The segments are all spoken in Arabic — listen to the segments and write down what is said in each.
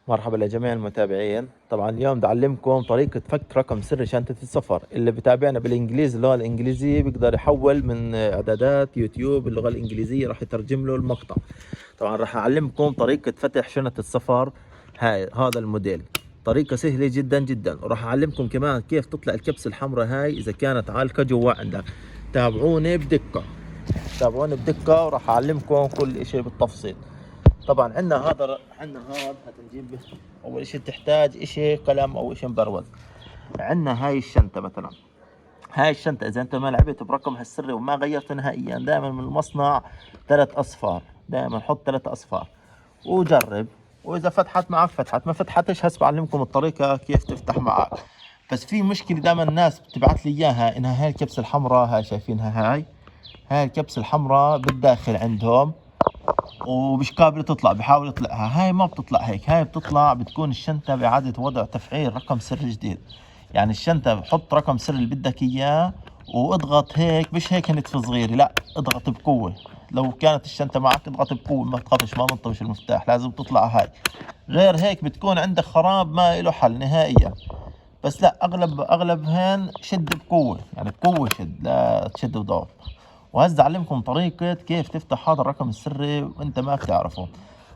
مرحبا لجميع المتابعين. طبعا اليوم بدي اعلمكم طريقة فك رقم سري شنطة السفر. اللي بتابعنا بالانجليزي اللغة الانجليزية بيقدر يحول من اعدادات يوتيوب اللغة الانجليزية، راح يترجم له المقطع. طبعا راح اعلمكم طريقة فتح شنطة السفر هذا الموديل. طريقة سهلة جدا جدا، وراح اعلمكم كمان كيف تطلع الكبسة الحمراء هاي اذا كانت عالقة جوا عندك. تابعوني بدقة، تابعوني بدقة، وراح اعلمكم كل اشي بالتفصيل. طبعا عندنا هذا هتنجيب. اول اشي تحتاج اشي قلم او اشي مبروز. عندنا هاي الشنطة مثلا، هاي الشنطة اذا انت ما لعبت برقمها السري وما غيرت نهائيا، دائما من المصنع 3 اصفار، دائما حط 3 اصفار وجرب. واذا فتحت معك فتحت، ما فتحتش هسه بعلمكم الطريقة كيف تفتح معك. بس في مشكلة دائما الناس بتبعت لي اياها، انها هاي الكبسة الحمراء، هاي شايفينها، هاي الكبسة الحمراء بالداخل عندهم ومش قابلة تطلع، بحاول يطلعها، هاي ما بتطلع هيك، هاي بتطلع بتكون الشنطة بإعادة وضع تفعيل رقم سري جديد. يعني الشنطة بحط رقم سري اللي بدك إياه واضغط هيك، مش هيك نتفة صغيرة، لا اضغط بقوة. لو كانت الشنطة معك اضغط بقوة، ما تخافش، ما بنطوش المفتاح، لازم تطلع هاي. غير هيك بتكون عندك خراب ما له حل نهائيا. بس لا، اغلب هين شد بقوة، يعني بقوة شد، لا تشد بضعف. وهسه اعلمكم طريقة كيف تفتح هذا الرقم السري وانت ما بتعرفه.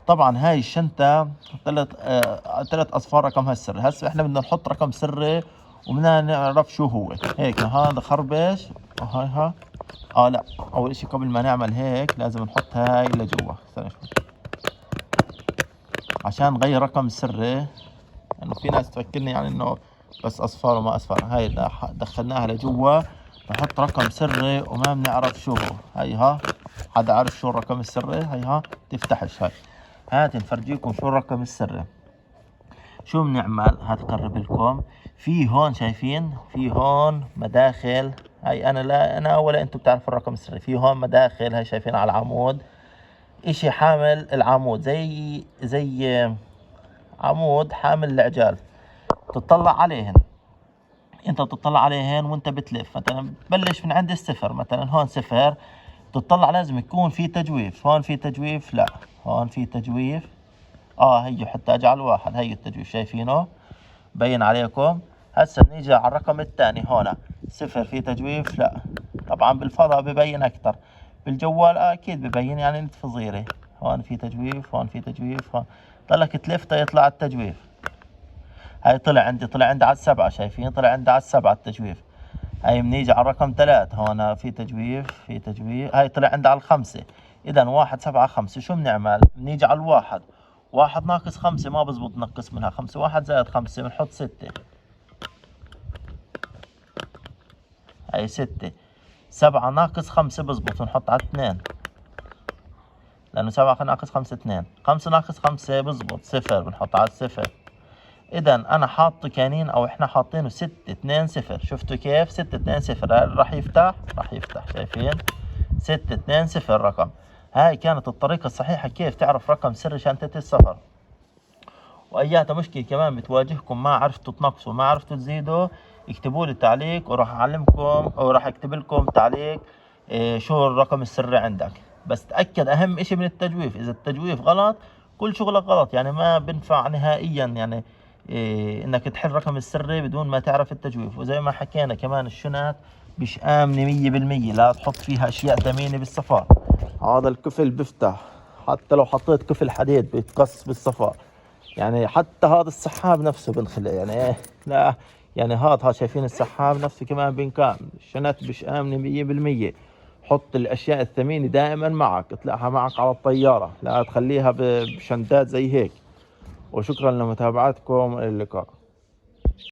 طبعا هاي الشنطة 3 اصفار رقمها السري. هسه احنا بدنا نحط رقم سري وبدنا نعرف شو هو. هيك هذا خربش وهاي لا، اول اشي قبل ما نعمل هيك لازم نحط هاي لجوا. استنى شوي عشان نغير رقم السري، لانه يعني في ناس تفكرني يعني انه بس اصفار وما اصفار. هاي دخلناها لجوا، نحط رقم سري وما بنعرف شو هو. هاي حدا عارف شو الرقم السري؟ هاي تفتحش. هات نفرجيكم شو الرقم السري. شو بنعمل؟ هات قرب لكم. في هون شايفين، في هون مداخل. هاي انا لا انا ولا انتم بتعرفوا الرقم السري. في هون مداخل، هاي شايفين على العمود اشي حامل العمود، زي عمود حامل العجال. تطلع عليهن، انت بتطلع عليهن وانت بتلف. مثلا بلش من عند الصفر، مثلا هون صفر، تطلع لازم يكون في تجويف. هون في تجويف؟ لا، هون في تجويف. هيو حتى اجعل واحد، هيو التجويف شايفينه بين عليكم. هسه بنيجي على الرقم الثاني، هون صفر في تجويف؟ لا. طبعا بالفضاء ببين اكثر، بالجوال اكيد ببين، يعني نتفة صغيرة. هون في تجويف، هون في تجويف، هون ضلك تلف يطلع التجويف. هاي طلع عندي على 7، شايفين؟ طلع عندي على 7 التجويف. هاي بنيجي على الرقم 3، هون في تجويف، في تجويف. هاي طلع عندي على 5. إذا 1 7 5. شو بنعمل؟ بنيجي على الواحد، 1 ناقص 5 ما بزبط نقص منها 5. 1 زائد 5 بنحط 6. هاي 6. 7 ناقص 5 بزبط، بنحط على 2، لأنه 7 ناقص 5 2. 5 ناقص 5 بزبط 0، بنحط على 0. اذا انا حاطه كانين، او احنا حاطينه 6 2 0. شفتوا كيف؟ 6 2 0 راح يفتح، شايفين؟ 6 2 0 رقم. هاي كانت الطريقة الصحيحة كيف تعرف رقم سري شنطة السفر. واياتا مشكلة كمان بتواجهكم ما عرفتوا تنقصوا، ما عرفتوا تزيدوا، اكتبوا لي تعليق وراح اعلمكم، او راح اكتب لكم تعليق شو الرقم السري عندك. بس تأكد اهم اشي من التجويف. اذا التجويف غلط كل شغلك غلط، يعني ما بنفع نهائيا. يعني انك تحل رقم السري بدون ما تعرف التجويف. وزي ما حكينا كمان الشنط مش آمنة 100%، لا تحط فيها اشياء ثمينة بالصفار. هذا القفل بفتح، حتى لو حطيت قفل حديد بيتقص بالصفار. يعني حتى هذا السحاب نفسه بنخلع، يعني لا، يعني هذا شايفين السحاب نفسه كمان بينكم. الشنط مش آمنة 100%. حط الأشياء الثمينة دائما معك، اطلعها معك على الطيارة، لا تخليها بشنطات زي هيك. وشكرا لمتابعتكم، إلى اللقاء.